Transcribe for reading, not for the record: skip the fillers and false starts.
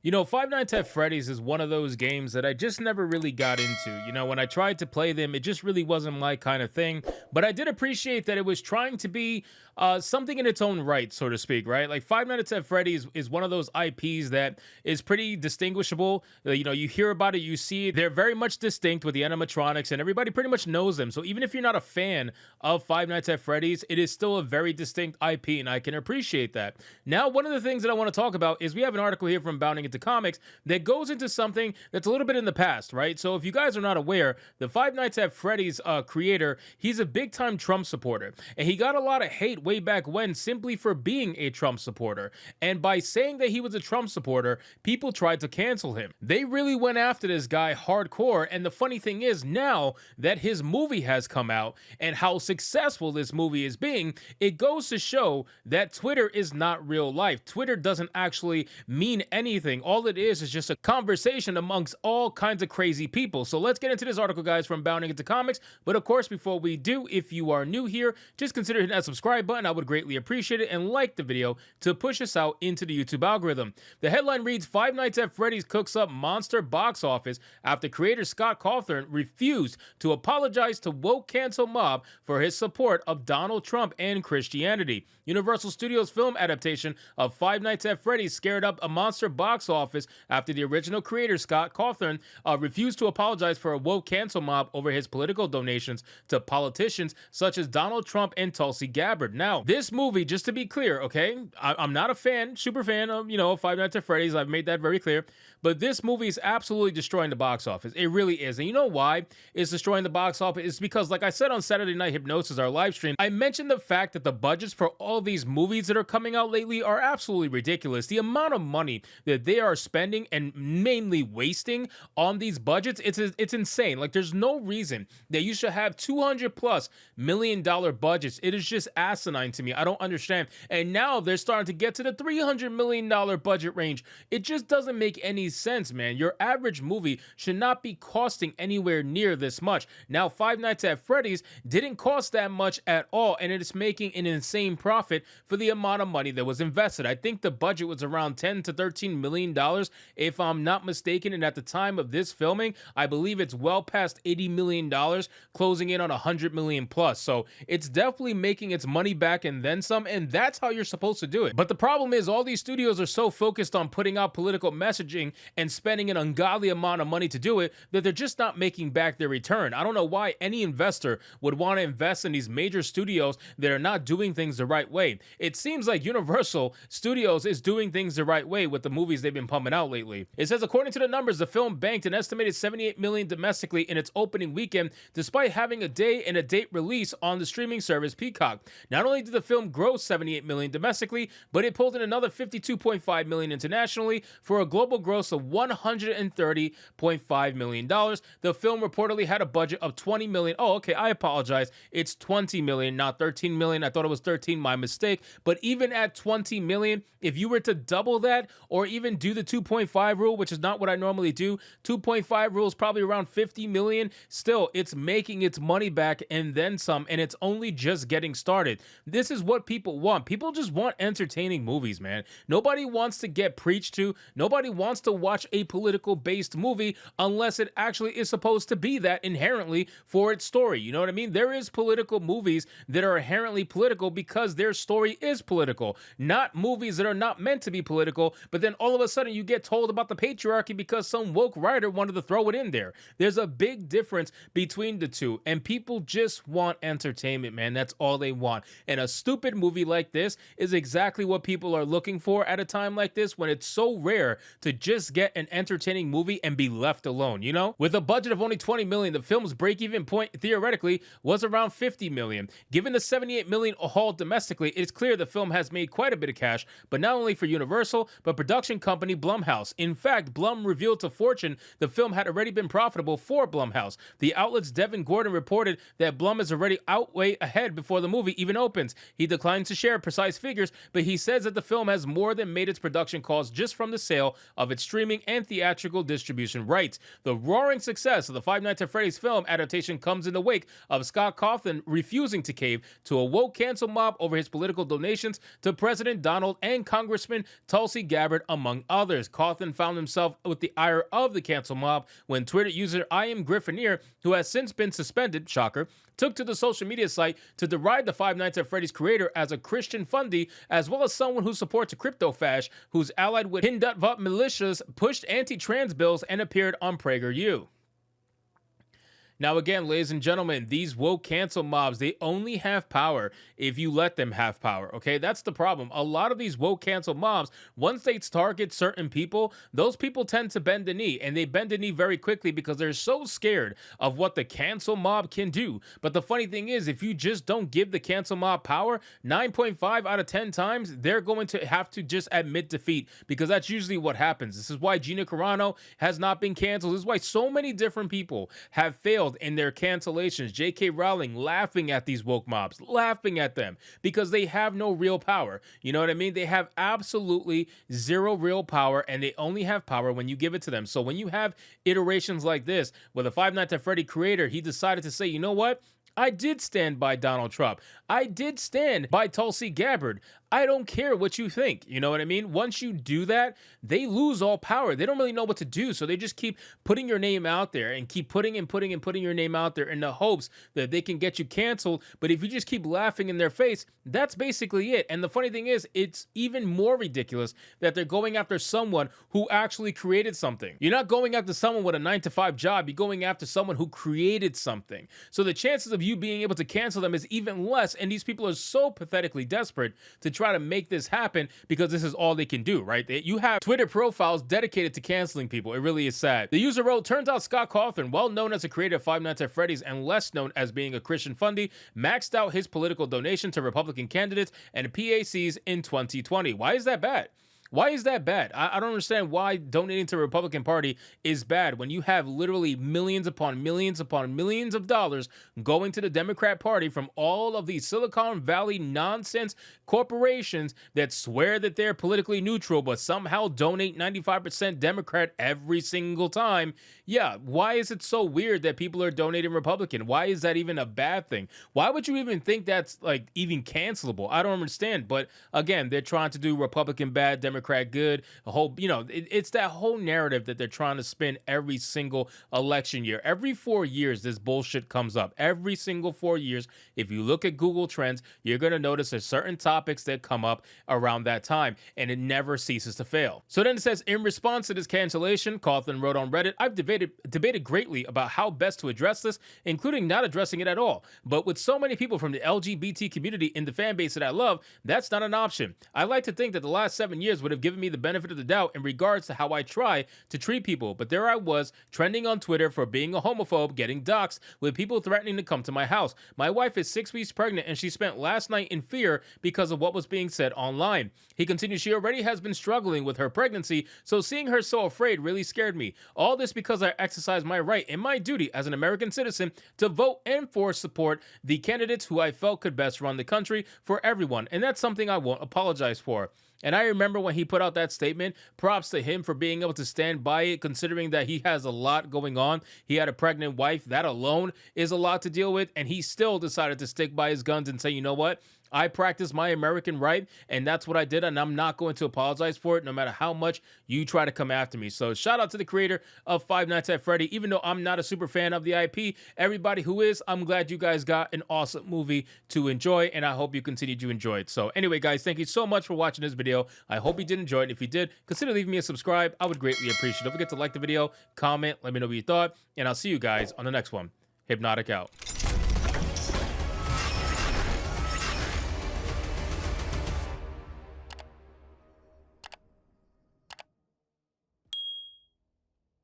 You know, Five Nights at Freddy's is one of those games that I just never really got into. You know, when I tried to play them, it just really wasn't my kind of thing. But I did appreciate that it was trying to be something in its own right, so to speak, right? Like Five Nights at Freddy's is one of those IPs that is pretty distinguishable. You know, you hear about it, you see it. They're very much distinct with the animatronics, and everybody pretty much knows them. So even if you're not a fan of Five Nights at Freddy's, it is still a very distinct IP, and I can appreciate that. Now, one of the things that I want to talk about is we have an article here from Bounding Into Comics that goes into something that's a little bit in the past, right? So if you guys are not aware, the Five Nights at Freddy's creator, he's a big time Trump supporter, and he got a lot of hate way back when simply for being a Trump supporter. And by saying that he was a Trump supporter, people tried to cancel him. They really went after this guy hardcore. And the funny thing is, now that his movie has come out and how successful this movie is being, it goes to show that Twitter is not real life. Twitter doesn't actually mean anything. All it is just a conversation amongst all kinds of crazy people. So let's get into this article, guys, from Bounding Into Comics. But of course, before we do, if you are new here, just consider hitting that subscribe button. I would greatly appreciate it, and like the video to push us out into the YouTube algorithm. The headline reads, Five Nights at Freddy's cooks up monster box office after creator Scott Cawthon refused to apologize to woke cancel mob for his support of Donald Trump and Christianity. Universal Studios film adaptation of Five Nights at Freddy's scared up a monster box office after the original creator Scott Cawthon refused to apologize for a woke cancel mob over his political donations to politicians such as Donald Trump and Tulsi Gabbard. Now, this movie, just to be clear, okay, I'm not a fan, super fan of, Five Nights at Freddy's. I've made that very clear. But this movie is absolutely destroying the box office. It really is. And you know why it's destroying the box office? It's because, like I said on Saturday Night Hypnosis, our live stream, I mentioned the fact that the budgets for all these movies that are coming out lately are absolutely ridiculous. The amount of money that they are spending and mainly wasting on these budgets, it's insane. Like, there's no reason that you should have $200+ million budgets. It is just asinine to me. I don't understand. And now they're starting to get to the $300 million budget range. It just doesn't make any sense, man. Your average movie should not be costing anywhere near this much. Now, Five Nights at Freddy's didn't cost that much at all, and it is making an insane profit for the amount of money that was invested. I think the budget was around $10 to $13 million, if I'm not mistaken, and at the time of this filming, I believe it's well past $80 million, closing in on $100 million plus. So it's definitely making its money back and then some, and that's how you're supposed to do it. But the problem is all these studios are so focused on putting out political messaging and spending an ungodly amount of money to do it that they're just not making back their return. I don't know why any investor would want to invest in these major studios that are not doing things the right way. It seems like Universal Studios is doing things the right way with the movies they've been pumping out lately. It says, according to the numbers, the film banked an estimated $78 million domestically in its opening weekend, despite having a day and a date release on the streaming service Peacock. Not only did the film gross $78 million domestically, but it pulled in another $52.5 million internationally for a global gross of $130.5 million. The film reportedly had a budget of $20 million. Oh, okay, I apologize. It's $20 million, not $13 million. I thought it was 13, my mistake. But even at $20 million, if you were to double that or even do the 2.5 rule, which is not what I normally do, 2.5 rule is probably around $50 million. Still, it's making its money back and then some, and it's only just getting started. This is what people want. People just want entertaining movies, man. Nobody wants to get preached to. Nobody wants to watch a political-based movie unless it actually is supposed to be that inherently for its story. You know what I mean? There is political movies that are inherently political because their story is political, not movies that are not meant to be political, but then all of a sudden you get told about the patriarchy because some woke writer wanted to throw it in there. There's a big difference between the two, and people just want entertainment, man. That's all they want. And a stupid movie like this is exactly what people are looking for at a time like this, when it's so rare to just get an entertaining movie and be left alone, you know? With a budget of only $20 million, the film's break-even point theoretically was around $50 million. Given the $78 million haul domestically, it's clear the film has made quite a bit of cash, but not only for Universal, but production company Blumhouse. In fact, Blum revealed to Fortune the film had already been profitable for Blumhouse. The outlet's Devin Gordon reported that Blum is already way ahead before the movie even opens. He declined to share precise figures, but he says that the film has more than made its production costs just from the sale of its streaming and theatrical distribution rights. The roaring success of the Five Nights at Freddy's film adaptation comes in the wake of Scott Cawthon refusing to cave to a woke cancel mob over his political donations to President Donald and Congressman Tulsi Gabbard, among others. Cawthon found himself with the ire of the cancel mob when Twitter user I Am Griffinier, who has since been suspended, shocker, took to the social media site to deride the Five Nights at Freddy's creator as a Christian fundie, as well as someone who supports a crypto fash who's allied with Hindutva militias, pushed anti-trans bills, and appeared on PragerU. Now, again, ladies and gentlemen, these woke cancel mobs, they only have power if you let them have power, okay? That's the problem. A lot of these woke cancel mobs, once they target certain people, those people tend to bend the knee, and they bend the knee very quickly because they're so scared of what the cancel mob can do. But the funny thing is, if you just don't give the cancel mob power, 9.5 out of 10 times, they're going to have to just admit defeat, because that's usually what happens. This is why Gina Carano has not been canceled. This is why so many different people have failed in their cancellations. J.K. Rowling laughing at these woke mobs, laughing at them because they have no real power. You know what I mean? They have absolutely zero real power, and they only have power when you give it to them. So when you have iterations like this, where the Five Nights at Freddy creator, he decided to say, you know what? I did stand by Donald Trump. I did stand by Tulsi Gabbard. I don't care what you think. You know what I mean? Once you do that, they lose all power. They don't really know what to do. So they just keep putting your name out there and keep putting your name out there in the hopes that they can get you canceled. But if you just keep laughing in their face, that's basically it. And the funny thing is, it's even more ridiculous that they're going after someone who actually created something. You're not going after someone with a 9-to-5 job. You're going after someone who created something. So the chances of you being able to cancel them is even less. And these people are so pathetically desperate to try to make this happen because this is all they can do, right? You have Twitter profiles dedicated to canceling people. It really is sad. The user wrote, turns out Scott Cawthon, well known as a creator of Five Nights at Freddy's and less known as being a Christian fundie, maxed out his political donation to Republican candidates and PACs in 2020. Why is that bad? Why is that bad? I don't understand why donating to the Republican Party is bad when you have literally millions upon millions of dollars going to the Democrat Party from all of these Silicon Valley nonsense corporations that swear that they're politically neutral but somehow donate 95% Democrat every single time. Yeah, why is it so weird that people are donating Republican? Why is that even a bad thing? Why would you even think that's like even cancelable? I don't understand. But again, they're trying to do Republican bad, Democrat good, a whole, it's that whole narrative that they're trying to spin every single election year. Every 4 years, this bullshit comes up. Every single 4 years, if you look at Google Trends, you're going to notice there's certain topics that come up around that time, and it never ceases to fail. So then it says, in response to this cancellation, Cawthon wrote on Reddit, I've debated greatly about how best to address this, including not addressing it at all. But with so many people from the LGBT community in the fan base that I love, that's not an option. I like to think that the last 7 years would have given me the benefit of the doubt in regards to how I try to treat people, but there I was, trending on Twitter for being a homophobe, getting doxxed, with people threatening to come to my house. My wife is 6 weeks pregnant, and she spent last night in fear because of what was being said online. He continued, she already has been struggling with her pregnancy, so seeing her so afraid really scared me. All this because I exercised my right and my duty as an American citizen to vote and for support the candidates who I felt could best run the country for everyone, and that's something I won't apologize for. And I remember when he put out that statement, props to him for being able to stand by it, considering that he has a lot going on. He had a pregnant wife. That alone is a lot to deal with. And he still decided to stick by his guns and say, you know what? I practice my American right, and that's what I did, and I'm not going to apologize for it, no matter how much you try to come after me. So shout out to the creator of Five Nights at Freddy. Even though I'm not a super fan of the IP, everybody who is, I'm glad you guys got an awesome movie to enjoy, and I hope you continue to enjoy it. So anyway, guys, thank you so much for watching this video. I hope you did enjoy it. If you did, consider leaving me a subscribe. I would greatly appreciate it. Don't forget to like the video, comment, let me know what you thought, and I'll see you guys on the next one. Hypnotic out.